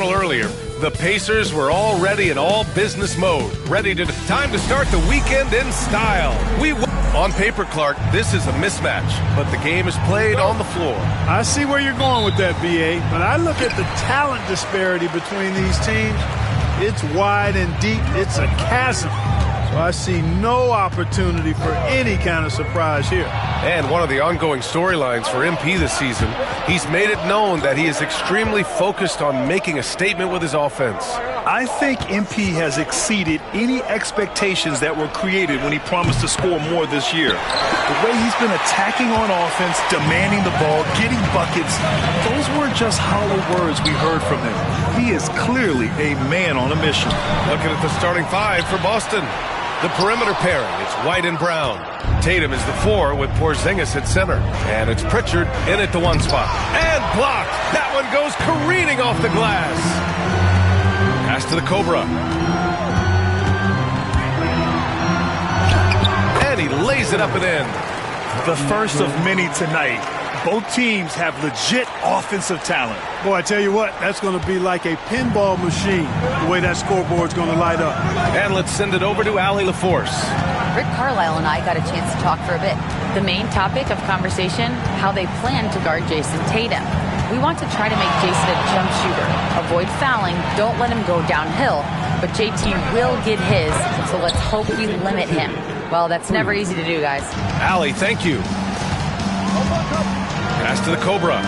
tunnel earlier, the Pacers were already in all business mode, time to start the weekend in style. On paper, Clark, this is a mismatch, but the game is played on the floor. I see where you're going with that, BA, but I look at the talent disparity between these teams. It's wide and deep. It's a chasm. So I see no opportunity for any kind of surprise here. And one of the ongoing storylines for MP this season, he's made it known that he is extremely focused on making a statement with his offense. I think MP has exceeded any expectations that were created when he promised to score more this year. The way he's been attacking on offense, demanding the ball, getting buckets, those weren't just hollow words we heard from him. He is clearly a man on a mission. Looking at the starting five for Boston. The perimeter pairing, it's White and Brown. Tatum is the 4 with Porzingis at center. And it's Pritchard in at the 1 spot. And blocked! That one goes careening off the glass. Pass to the Cobra. And he lays it up and in. The first of many tonight. Both teams have legit offensive talent. Boy, I tell you what, that's going to be like a pinball machine, the way that scoreboard's going to light up. And let's send it over to Allie LaForce. Rick Carlisle and I got a chance to talk for a bit. The main topic of conversation, how they plan to guard Jason Tatum. We want to try to make Jason a jump shooter. Avoid fouling, don't let him go downhill. But JT will get his, so let's hope we limit him. Well, that's never easy to do, guys. Allie, thank you. Pass to the Cobra.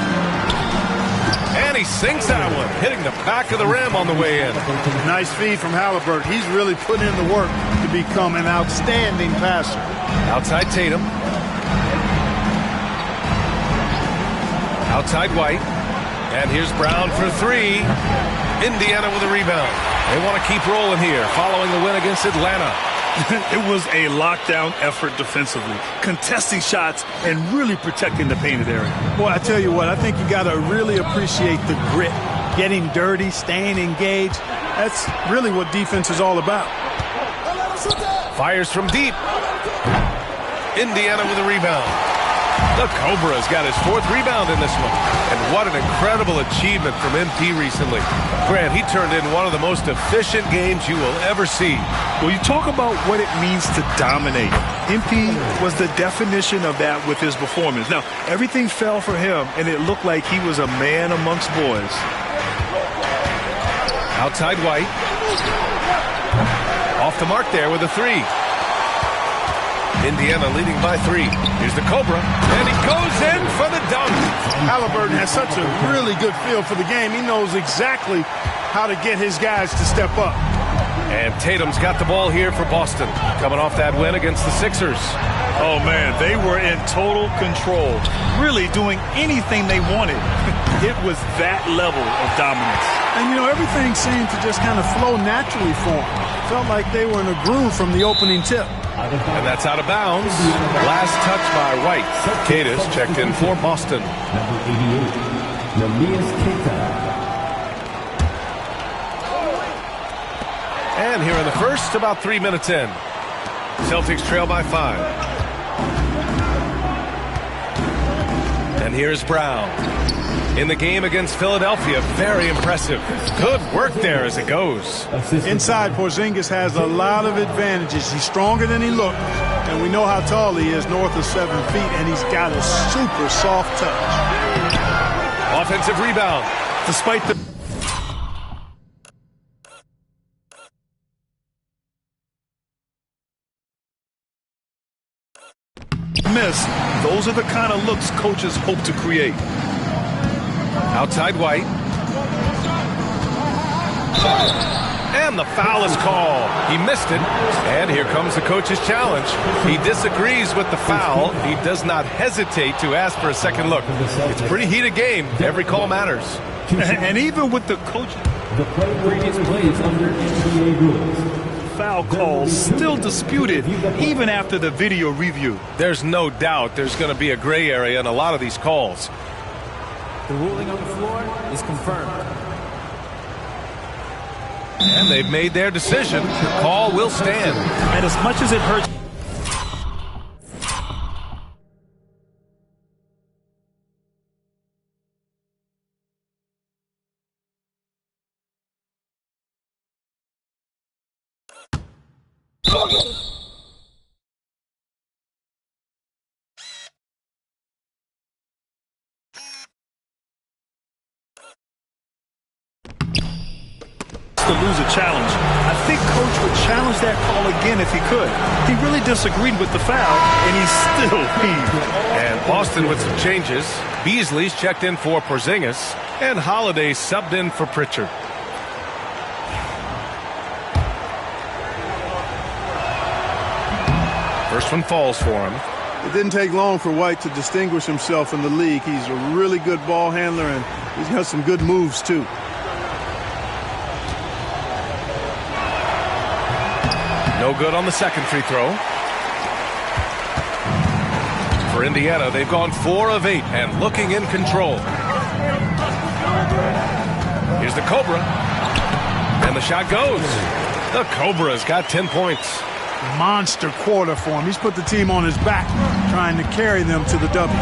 And he sinks that one, hitting the back of the rim on the way in. Nice feed from Halliburton. He's really put in the work to become an outstanding passer. Outside Tatum. Outside White. And here's Brown for 3. Indiana with a rebound. They want to keep rolling here, following the win against Atlanta. It was a lockdown effort defensively, contesting shots and really protecting the painted area. Boy, I tell you what, I think you got to really appreciate the grit, getting dirty, staying engaged. That's really what defense is all about. Fires from deep. Indiana with a rebound. The Cobra's got his 4th rebound in this one. And what an incredible achievement from MP recently. Grant, he turned in one of the most efficient games you will ever see. Well, you talk about what it means to dominate. MP was the definition of that with his performance. Now, everything fell for him, and it looked like he was a man amongst boys. Outside White. Off the mark there with a 3. Indiana leading by 3. Here's the Cobra, and he goes in for the dunk. Halliburton has such a really good feel for the game. He knows exactly how to get his guys to step up. And Tatum's got the ball here for Boston, coming off that win against the Sixers. Oh, man, they were in total control, really doing anything they wanted. It was that level of dominance. And, you know, everything seemed to just kind of flow naturally for them. Felt like they were in a groove from the opening tip. And that's out of bounds. Last touch by White. Cadis checked in for Boston. Number 88, Namias Keita. And here in the first, about 3 minutes in. Celtics trail by 5. And here's Brown. In the game against Philadelphia, very impressive. Good work there as it goes. Inside, Porzingis has a lot of advantages. He's stronger than he looked, and we know how tall he is, north of 7 feet, and he's got a super soft touch. Offensive rebound. Despite the miss, those are the kind of looks coaches hope to create. Outside White. And the foul is called. He missed it. And here comes the coach's challenge. He disagrees with the foul. He does not hesitate to ask for a second look. It's a pretty heated game. Every call matters. And even with the coach, the previous plays under NBA rules. Foul calls still disputed even after the video review. There's no doubt there's going to be a gray area in a lot of these calls. The ruling on the floor is confirmed. And they've made their decision. The call will stand. And as much as it hurts To lose a challenge. I think Coach would challenge that call again if he could. He really disagreed with the foul, and he's still peeved. And Boston with some changes. Beasley's checked in for Porzingis, and Holiday subbed in for Pritchard. First one falls for him. It didn't take long for White to distinguish himself in the league. He's a really good ball handler, and he's got some good moves, too. No good on the second free throw. For Indiana, they've gone 4 of 8 and looking in control. Here's the Cobra. And the shot goes. The Cobra's got 10 points. Monster quarter for him. He's put the team on his back, trying to carry them to the W.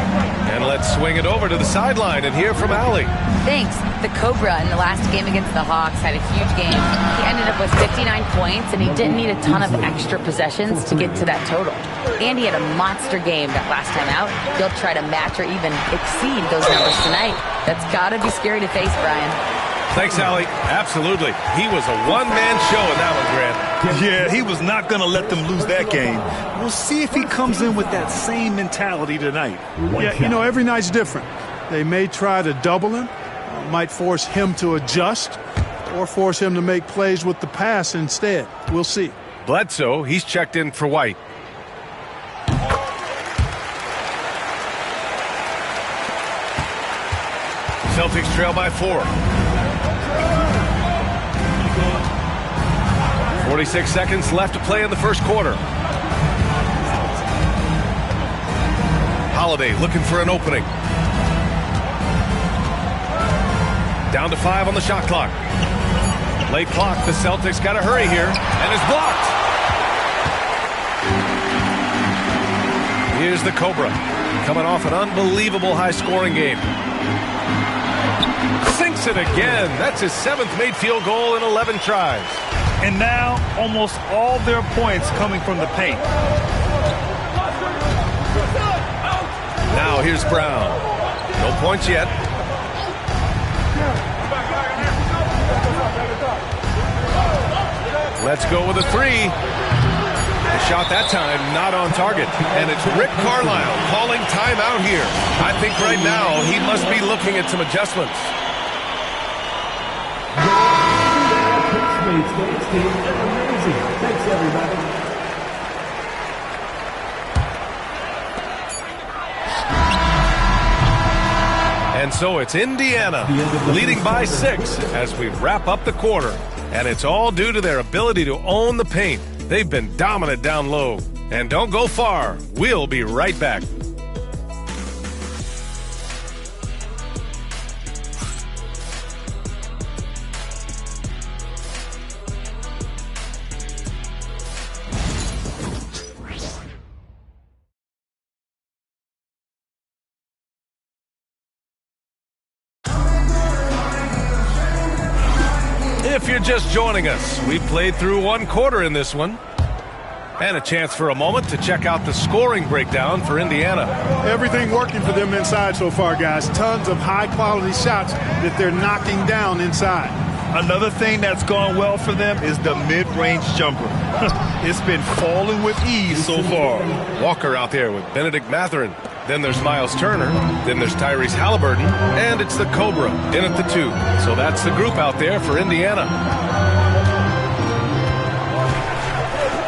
And let's swing it over to the sideline and hear from Allie. Thanks. The Cobra in the last game against the Hawks had a huge game. He ended up with 59 points, and he didn't need a ton of extra possessions to get to that total. And he had a monster game that last time out. He'll try to match or even exceed those numbers tonight. That's got to be scary to face, Brian. Thanks, Allie. Absolutely. He was a one-man show in that one, Grant. Yeah, he was not going to let them lose that game. We'll see if he comes in with that same mentality tonight. Yeah, you know, every night's different. They may try to double him, might force him to adjust, or force him to make plays with the pass instead. We'll see. Bledsoe, he's checked in for White. Celtics trail by 4. 46 seconds left to play in the first quarter. Holiday looking for an opening. Down to 5 on the shot clock. Late clock, the Celtics got to hurry here, and is blocked. Here's the Cobra, coming off an unbelievable high-scoring game. Sinks it again. That's his 7th made field goal in 11 tries. And now, almost all their points coming from the paint. Now here's Brown. No points yet. Let's go with a 3. The shot that time not on target. And it's Rick Carlisle calling timeout here. I think right now he must be looking at some adjustments. Thanks, everybody. And so it's Indiana leading by 6 as we wrap up the quarter. And it's all due to their ability to own the paint. They've been dominant down low. And don't go far. We'll be right back. If you're just joining us, we've played through 1 quarter in this one. And a chance for a moment to check out the scoring breakdown for Indiana. Everything working for them inside so far, guys. Tons of high-quality shots that they're knocking down inside. Another thing that's gone well for them is the mid-range jumper. It's been falling with ease so far. Walker out there with Benedict Mathurin. Then there's Miles Turner. Then there's Tyrese Halliburton. And it's the Cobra in at the 2. So that's the group out there for Indiana.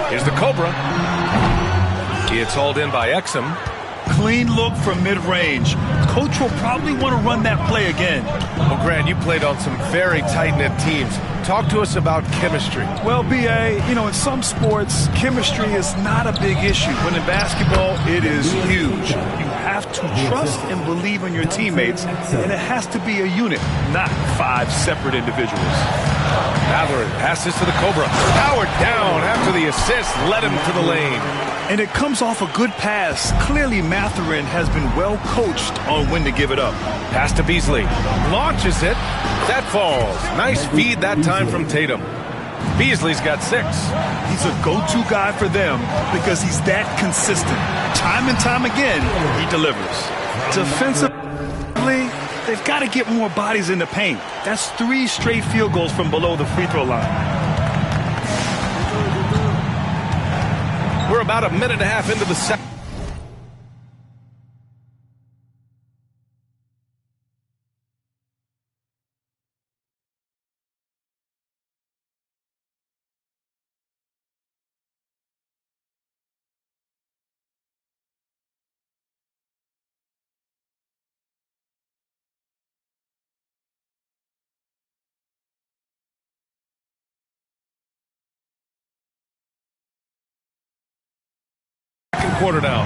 Here's the Cobra. It's hauled in by Exum. Clean look from mid-range. Coach will probably want to run that play again. Well, Grant, you played on some very tight-knit teams. Talk to us about chemistry. Well, B.A., you know, in some sports, chemistry is not a big issue. But in basketball, it is huge. You have to trust and believe in your teammates, and it has to be a unit, not 5 separate individuals. Mathurin passes to the Cobra. Powered down after the assist led him to the lane. And it comes off a good pass. Clearly, Mathurin has been well coached on when to give it up. Pass to Beasley. Launches it. That falls. Nice feed that time from Tatum. Beasley's got 6. He's a go-to guy for them because he's that consistent. Time and time again, he delivers. Defensively, they've got to get more bodies in the paint. That's 3 straight field goals from below the free throw line. We're about a minute and a half into the second. Quarter now.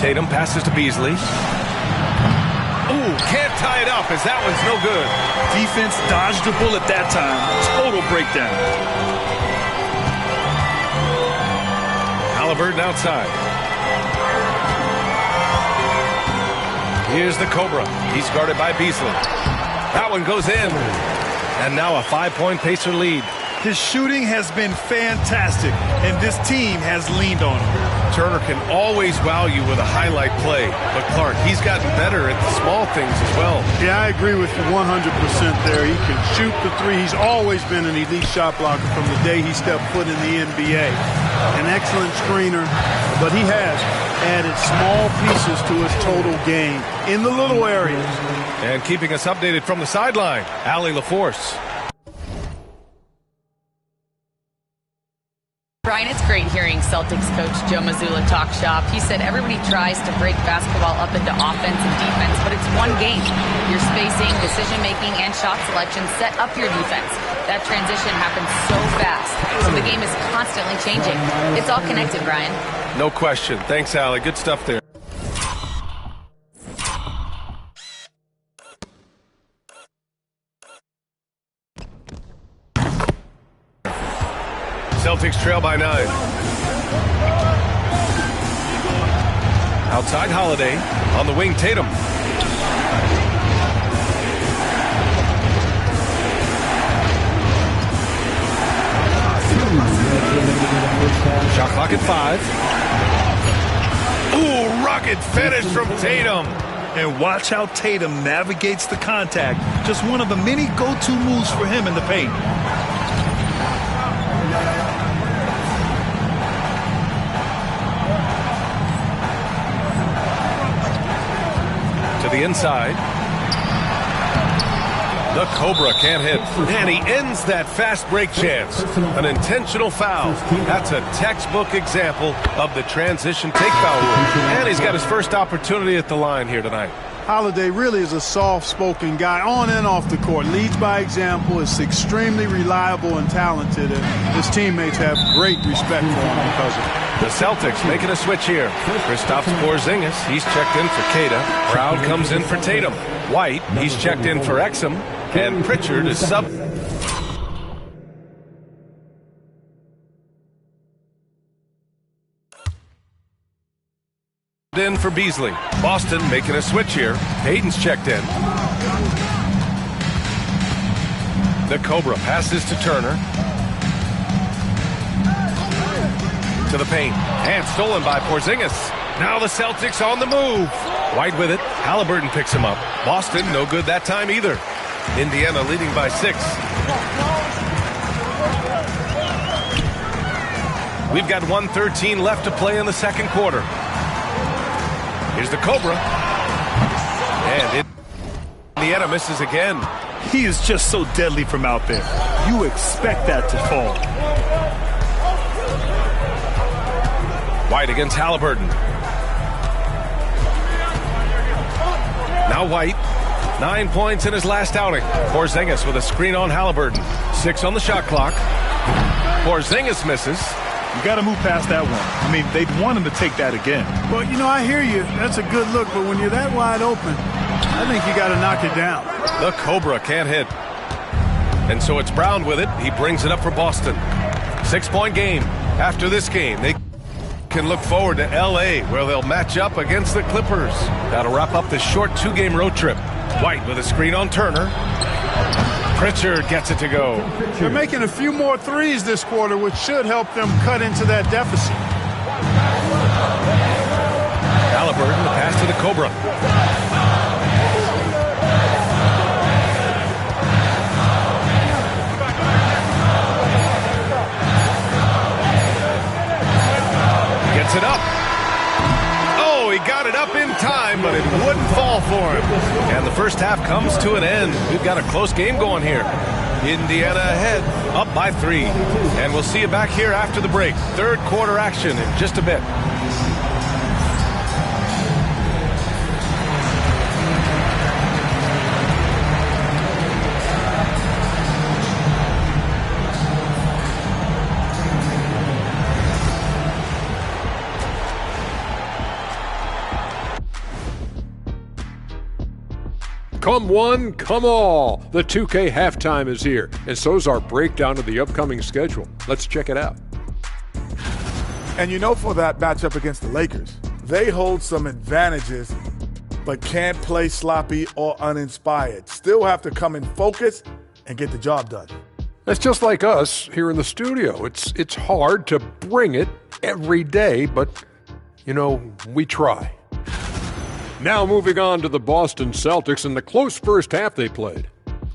Tatum passes to Beasley. Ooh, can't tie it up as that one's no good. Defense dodged the bullet that time. Total breakdown. Halliburton outside. Here's the Cobra. He's guarded by Beasley. That one goes in. And now a 5-point Pacer lead. His shooting has been fantastic, and this team has leaned on him. Turner can always wow you with a highlight play, but Clark, he's gotten better at the small things as well. Yeah, I agree with you 100% there. He can shoot the 3. He's always been an elite shot blocker from the day he stepped foot in the NBA. An excellent screener, but he has added small pieces to his total game in the little areas. And keeping us updated from the sideline, Allie LaForce. Brian, it's great hearing Celtics coach Joe Mazzulla talk shop. He said everybody tries to break basketball up into offense and defense, but it's one game. Your spacing, decision-making, and shot selection set up your defense. That transition happens so fast, so the game is constantly changing. It's all connected, Brian. No question. Thanks, Allie. Good stuff there. Celtics trail by 9. Outside Holiday. On the wing, Tatum. Shot clock at 5. Ooh, rocket finish from Tatum. And watch how Tatum navigates the contact. Just one of the many go-to moves for him in the paint. To the inside. The Cobra can't hit. And he ends that fast break chance. An intentional foul. That's a textbook example of the transition take foul rule. And he's got his first opportunity at the line here tonight. Holiday really is a soft-spoken guy on and off the court. Leads by example, is extremely reliable and talented, and his teammates have great respect for him because of it. The Celtics making a switch here. Kristaps Porzingis, he's checked in for Queta. Brown comes in for Tatum. White, he's checked in for Exum. And Pritchard is sub. In for Beasley. Boston making a switch here. Aiden's checked in. The Cobra passes to Turner. To the paint. And stolen by Porzingis. Now the Celtics on the move. White with it. Halliburton picks him up. Boston no good that time either. Indiana leading by 6. We've got 1:13 left to play in the second quarter. Here's the Cobra. And Indiana misses again. He is just so deadly from out there. You expect that to fall. White against Halliburton. Now White. 9 points in his last outing. Porzingis with a screen on Halliburton. 6 on the shot clock. Porzingis misses. You got to move past that one. I mean, they'd want him to take that again. Well, you know, I hear you. That's a good look, but when you're that wide open, I think you got to knock it down. The Cobra can't hit. And so it's Brown with it. He brings it up for Boston. 6-point game. After this game, they can look forward to L.A., where they'll match up against the Clippers. That'll wrap up the short 2-game road trip. White with a screen on Turner. Pritchard gets it to go. They're making a few more threes this quarter, which should help them cut into that deficit. Halliburton, the pass to the Cobra. Gets it up. Oh, he got it up in time, but it wouldn't fall for him. And the first half comes to an end. We've got a close game going here. Indiana ahead, up by 3. And we'll see you back here after the break. Third quarter action in just a bit. Come one, come all. The 2K halftime is here, and so's our breakdown of the upcoming schedule. Let's check it out. And you know, for that matchup against the Lakers, they hold some advantages, but can't play sloppy or uninspired. Still have to come in focused and get the job done. That's just like us here in the studio. It's hard to bring it every day, but, you know, we try. Now moving on to the Boston Celtics and the close first half they played.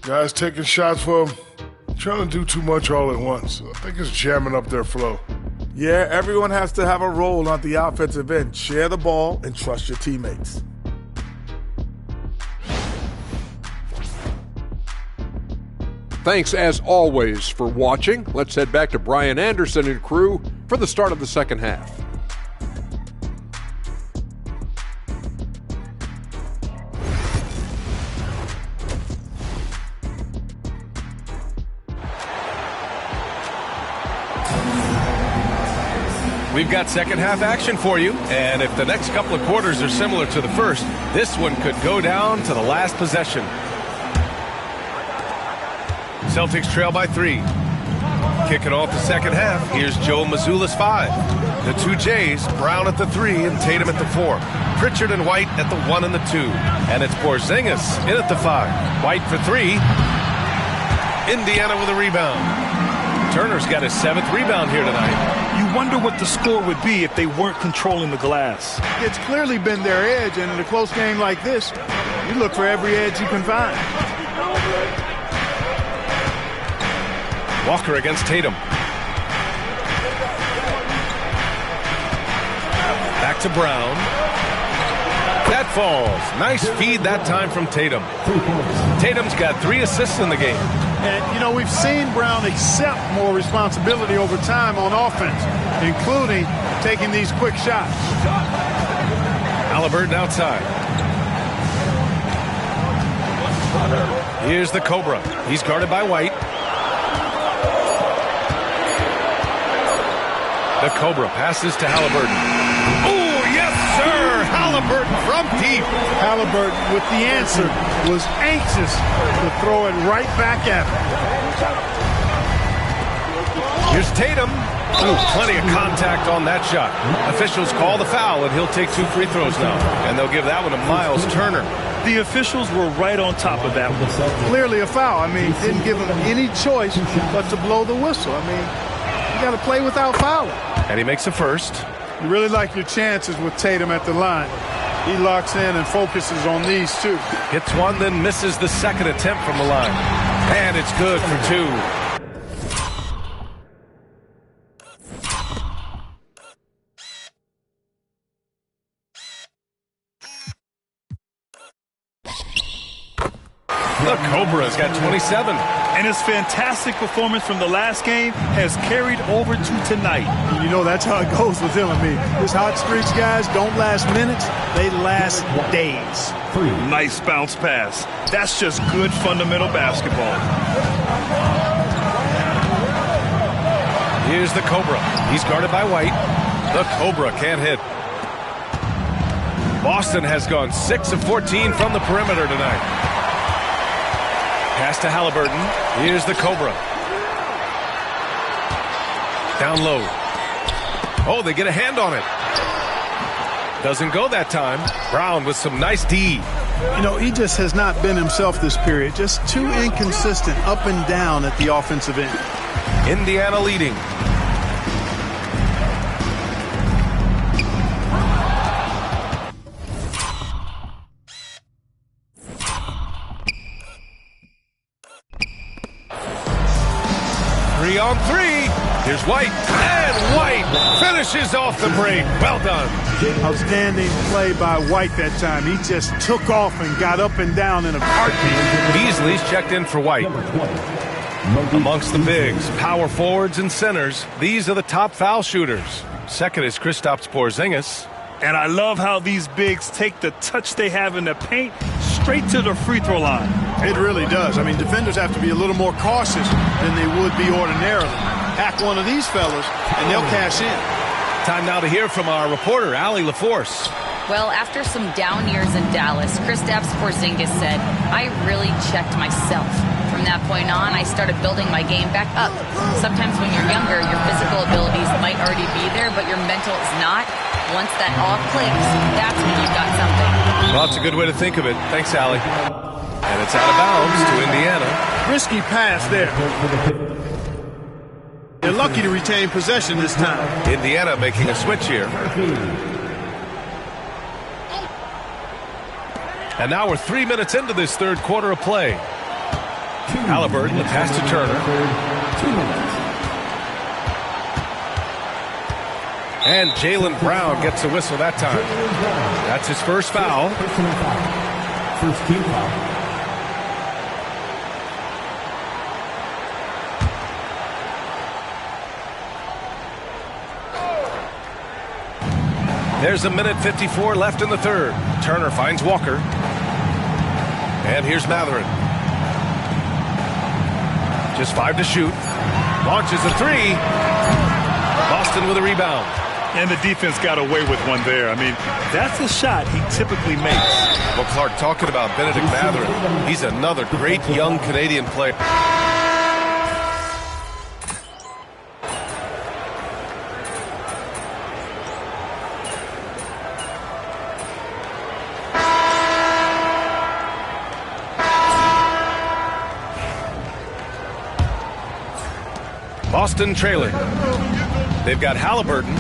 Guys taking shots, well, trying to do too much all at once. I think it's jamming up their flow. Yeah, everyone has to have a role on the offensive end. Share the ball and trust your teammates. Thanks as always for watching. Let's head back to Brian Anderson and crew for the start of the second half. We've got second half action for you, and if the next couple of quarters are similar to the first, this one could go down to the last possession. Celtics trail by 3. Kicking off the second half, here's Joe Mazzulla's 5. The 2 J's, Brown at the 3 and Tatum at the 4. Pritchard and White at the 1 and the 2. And it's Porzingis in at the 5. White for 3. Indiana with a rebound. Turner's got his 7th rebound here tonight. You wonder what the score would be if they weren't controlling the glass. It's clearly been their edge, and in a close game like this, you look for every edge you can find. Walker against Tatum. Back to Brown. That falls. Nice feed that time from Tatum. Tatum's got 3 assists in the game. And, you know, we've seen Brown accept more responsibility over time on offense, including taking these quick shots. Halliburton outside. Here's the Cobra. He's guarded by White. The Cobra passes to Halliburton. Oh, yes, sir! Halliburton from deep. Halliburton, with the answer, was anxious to throw it right back at him. Here's Tatum. Ooh, plenty of contact on that shot. Officials call the foul, and he'll take 2 free throws now. And they'll give that one to Miles Turner. The officials were right on top of that one. Clearly a foul. I mean, didn't give him any choice but to blow the whistle. I mean, you got to play without fouling. And he makes the first. You really like your chances with Tatum at the line. He locks in and focuses on these 2. Hits one, then misses the second attempt from the line. And it's good for 2. The Cobra's got 27. And his fantastic performance from the last game has carried over to tonight. You know, that's how it goes with him. I mean, his hot streaks, guys, don't last minutes. They last days. Nice bounce pass. That's just good fundamental basketball. Here's the Cobra. He's guarded by White. The Cobra can't hit. Boston has gone 6 of 14 from the perimeter tonight. Pass to Halliburton. Here's the Cobra. Down low. Oh, they get a hand on it. Doesn't go that time. Brown with some nice D. You know, he just has not been himself this period. Just too inconsistent up and down at the offensive end. Indiana leading. Three on three. Here's White. And White finishes off the break. Well done. Outstanding play by White that time. He just took off and got up and down in a heartbeat. Beasley's checked in for White. Amongst the bigs, power forwards, and centers, these are the top foul shooters. Second is Kristaps Porzingis. And I love how these bigs take the touch they have in the paint straight to the free throw line. It really does. I mean, defenders have to be a little more cautious than they would be ordinarily. Hack one of these fellas, and they'll cash in. Time now to hear from our reporter, Allie LaForce. Well, after some down years in Dallas, Kristaps Porzingis said, "I really checked myself. From that point on, I started building my game back up. Sometimes when you're younger, your physical abilities might already be there, but your mental is not. Once that all clicks, that's when you've got something." Well, that's a good way to think of it. Thanks, Allie. And it's out of bounds to Indiana. Risky pass there. They're lucky to retain possession this time. Indiana making a switch here. And now we're 3 minutes into this third quarter of play. Halliburton, the pass to Turner. 2 minutes. And Jaylen Brown gets a whistle that time. That's his first foul. Personal foul. First team foul. There's 1:54 left in the third. Turner finds Walker. And here's Matherin. Just 5 to shoot. Launches a three. Boston with a rebound. And the defense got away with one there. I mean, that's a shot he typically makes. Well, Clark, talking about Benedict Matherin, he's another great young Canadian player. Boston trailing. They've got Halliburton,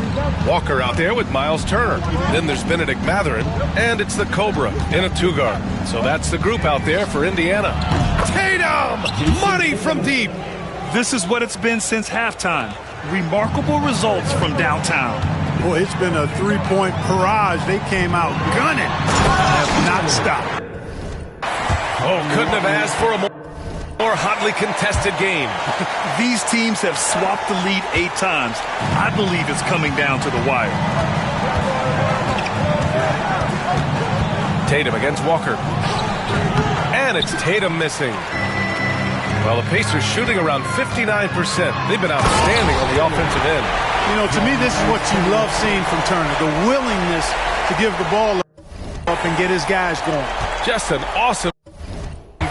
Walker out there with Miles Turner. Then there's Benedict Matherin, and it's the Cobra in a two-guard. So that's the group out there for Indiana. Tatum! Money from deep! This is what it's been since halftime. Remarkable results from downtown. Boy, it's been a three-point barrage. They came out gunning. Have not stopped. Oh, couldn't have asked for a more hotly contested game. These teams have swapped the lead 8 times. I believe it's coming down to the wire. Tatum against Walker. And it's Tatum missing. Well, the Pacers shooting around 59%. They've been outstanding on the offensive end. You know, to me, this is what you love seeing from Turner. The willingness to give the ball up and get his guys going. Just an awesome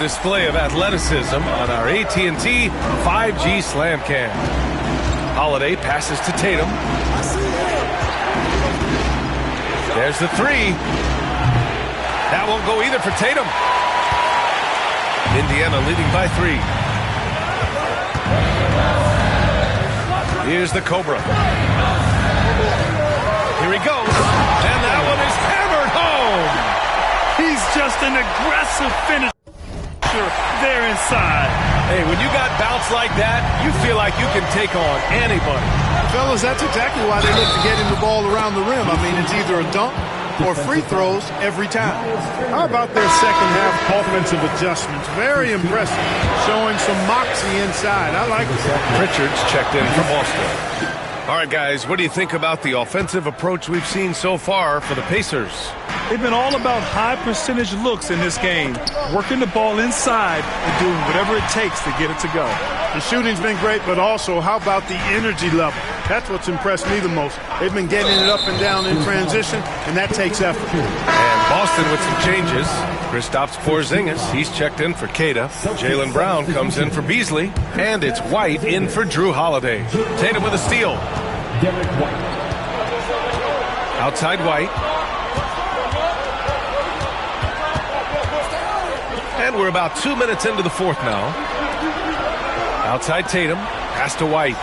display of athleticism on our AT&T 5G Slam Cam. Holiday passes to Tatum. There's the three. That won't go either for Tatum. Indiana leading by 3. Here's the Cobra. Here he goes. And that one is hammered home. He's just an aggressive finisher there inside. Hey, when you got bounce like that, you feel like you can take on anybody. Fellas, that's exactly why they look to get him the ball around the rim. I mean, it's either a dunk or free throws every time. How about their second half offensive adjustments? Very impressive. Showing some moxie inside. I like it. Richards checked in for Boston. All right, guys, what do you think about the offensive approach we've seen so far for the Pacers? They've been all about high percentage looks in this game, working the ball inside and doing whatever it takes to get it to go. The shooting's been great, but also how about the energy level? That's what's impressed me the most. They've been getting it up and down in transition, and that takes effort. And Boston with some changes. Kristaps Porzingis, he's checked in for Queta. Jaylen Brown comes in for Beasley. And it's White in for Drew Holiday. Tatum with a steal. Derek White. Outside White. we're about 2 minutes into the fourth now. Outside Tatum, pass to White.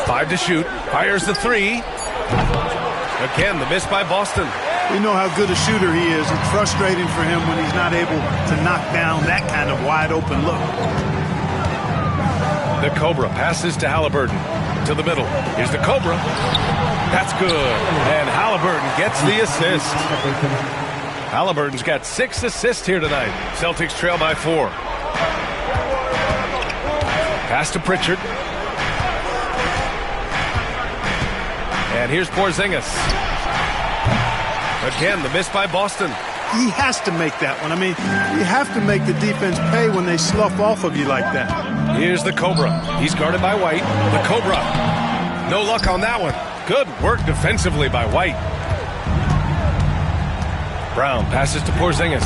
5 to shoot, fires the three. Again, the miss by Boston. We know how good a shooter he is. It's frustrating for him when he's not able to knock down that kind of wide open look. The Cobra passes to Halliburton. To the middle. Here's the Cobra. That's good. And Halliburton gets the assist. Halliburton's got 6 assists here tonight. Celtics trail by 4. Pass to Pritchard. And here's Porzingis. Again, the miss by Boston. He has to make that one. I mean, you have to make the defense pay when they slough off of you like that. Here's the Cobra. He's guarded by White. The Cobra. No luck on that one. Good work defensively by White. Brown passes to Porzingis.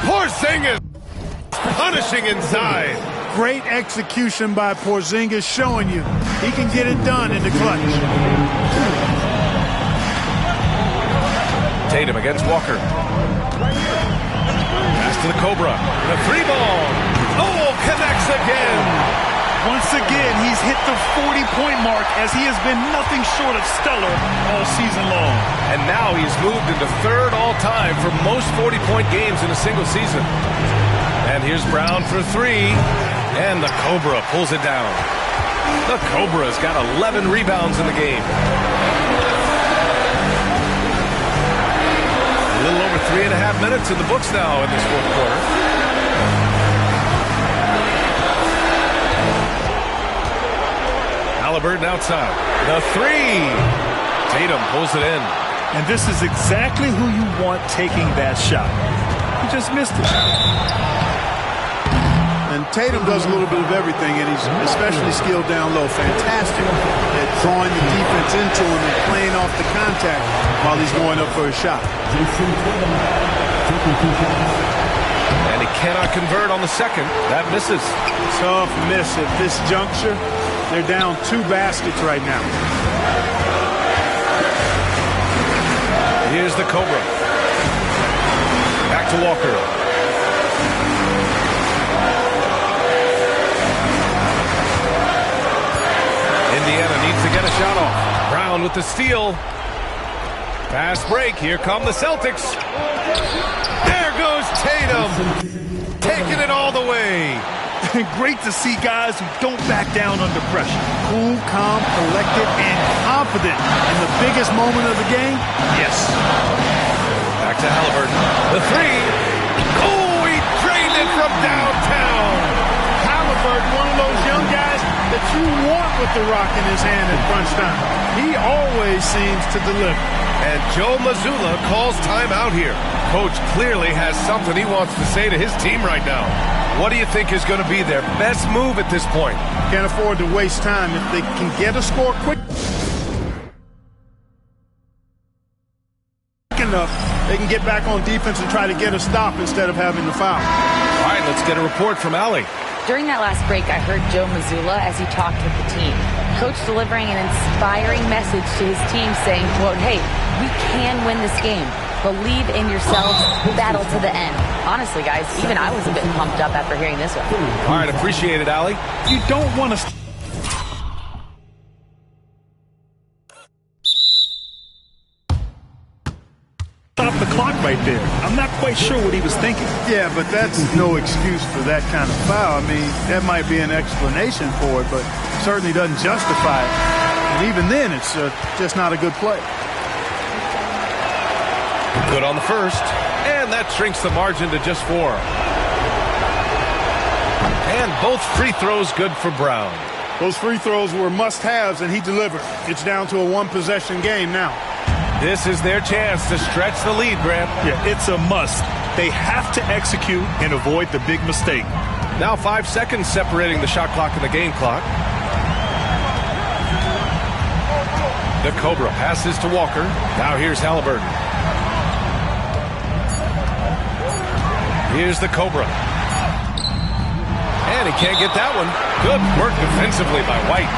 Porzingis punishing inside. Great execution by Porzingis, showing you he can get it done in the clutch. Tatum against Walker. Pass to the Cobra. The 3-ball. Oh, connects again. Once again, he's hit the 40-point mark as he has been nothing short of stellar all season long. And now he's moved into 3rd all-time for most 40-point games in a single season. And here's Brown for 3. And the Cobra pulls it down. The Cobra's got 11 rebounds in the game. A little over 3.5 minutes in the books now in this fourth quarter. Halliburton outside. The 3. Tatum pulls it in. And this is exactly who you want taking that shot. He just missed it. And Tatum does a little bit of everything, and he's especially skilled down low. Fantastic at drawing the defense into him and playing off the contact while he's going up for a shot. And he cannot convert on the second. That misses. Tough miss at this juncture. They're down 2 baskets right now. Here's the Cobra. Back to Walker. Indiana needs to get a shot off. Brown with the steal. Fast break. Here come the Celtics. There goes Tatum. Taking it all the way. Great to see guys who don't back down under pressure. Cool, calm, collected, and confident in the biggest moment of the game. Yes. Back to Halliburton. The 3. Oh, he drained it from downtown. Halliburton, one of those young guys that you want with the rock in his hand at crunch time. He always seems to deliver. And Joe Mazzulla calls timeout here. Coach clearly has something he wants to say to his team right now. What do you think is going to be their best move at this point? Can't afford to waste time. If they can get a score quick enough, they can get back on defense and try to get a stop instead of having to foul. All right, let's get a report from Allie. During that last break, I heard Joe Mazzulla as he talked with the team. Coach delivering an inspiring message to his team saying, quote, hey, we can win this game. Believe in yourselves. Battle to the end. Honestly, guys, even I was a bit pumped up after hearing this one. All right, appreciate it, Allie. You don't want to stop the clock right there. I'm not quite sure what he was thinking. Yeah, but that's no excuse for that kind of foul. I mean, that might be an explanation for it, but certainly doesn't justify it. And even then, it's just not a good play. Good on the first, and that shrinks the margin to just 4. And both free throws good for Brown. Those free throws were must-haves, and he delivered. It's down to a 1-possession game now. This is their chance to stretch the lead, Grant. Yeah, it's a must. They have to execute and avoid the big mistake. Now 5 seconds separating the shot clock and the game clock. The Cobra passes to Walker. Now here's Halliburton. Here's the Cobra. And he can't get that one. Good work defensively by White.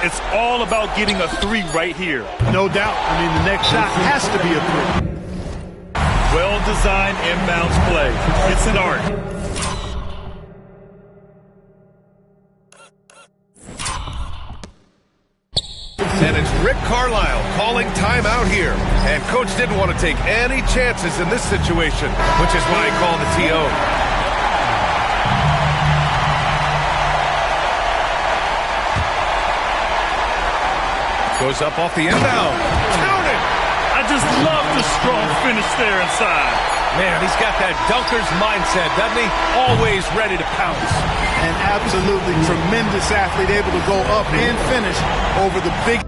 It's all about getting a 3 right here. No doubt. I mean, the next shot has to be a 3. Well-designed inbounds play. It's an art. And it's Rick Carlisle calling timeout here. And Coach didn't want to take any chances in this situation, which is why he called the TO. Goes up off the inbound. Count it! I just love the strong finish there inside. Man, he's got that dunker's mindset, doesn't he? Always ready to pounce. An absolutely tremendous athlete, able to go up and finish over the big.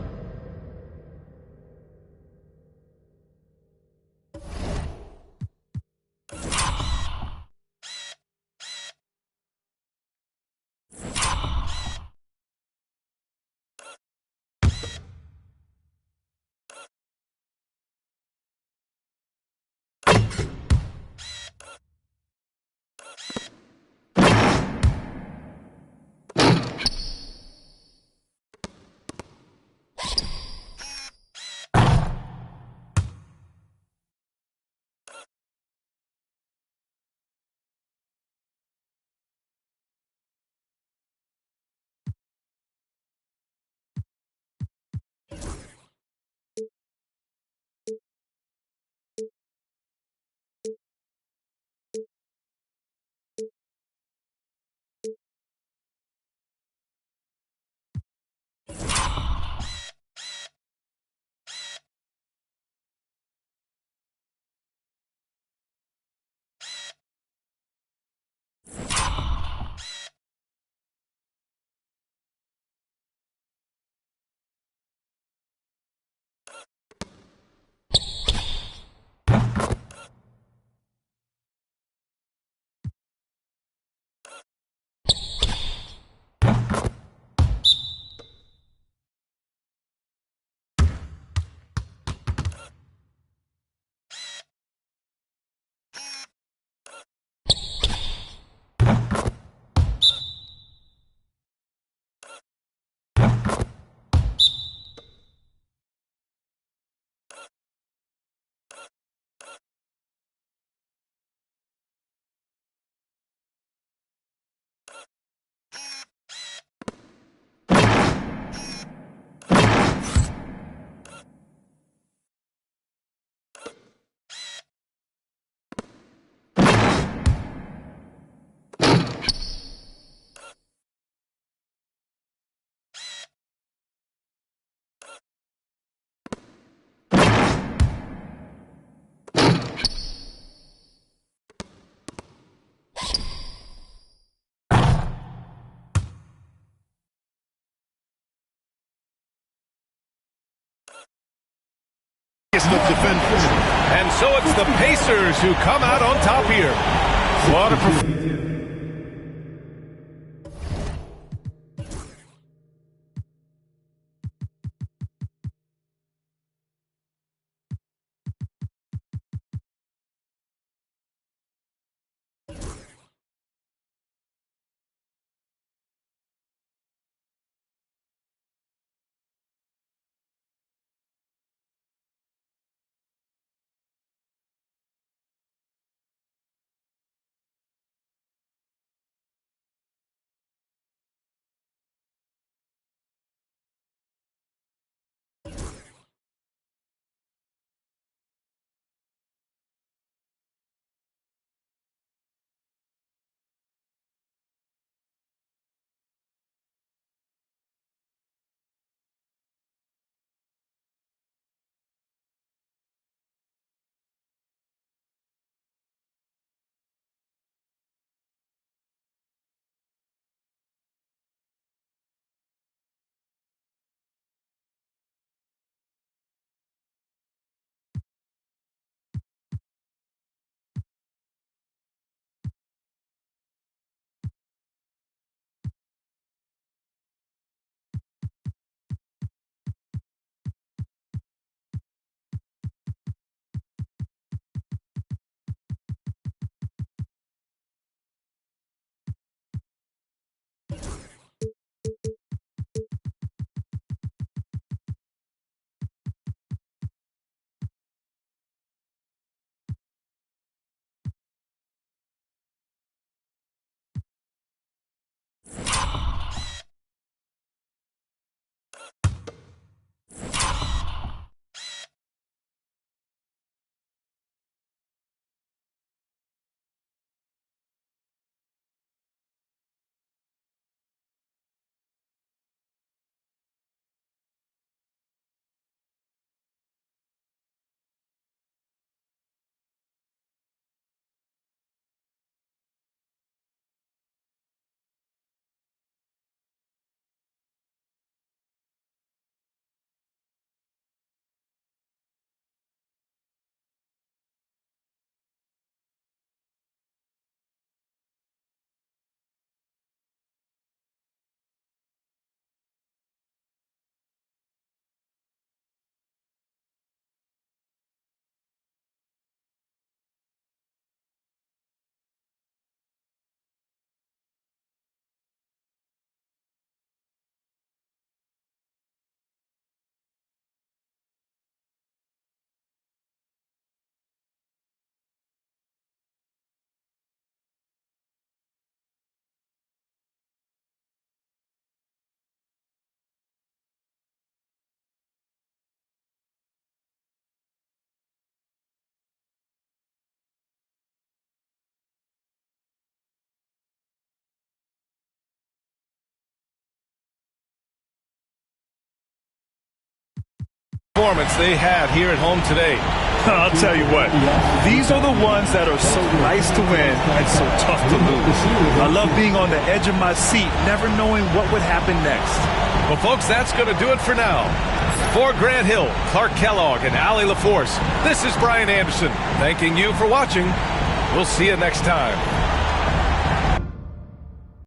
Defenders. And so it's the Pacers who come out on top here. What a performance. performance they had here at home today. I'll tell you what, these are the ones that are so nice to win and so tough to lose. I love being on the edge of my seat, never knowing what would happen next. Well, folks, that's going to do it for now. For Grant Hill, Clark Kellogg, and Allie LaForce, this is Brian Anderson thanking you for watching. We'll see you next time.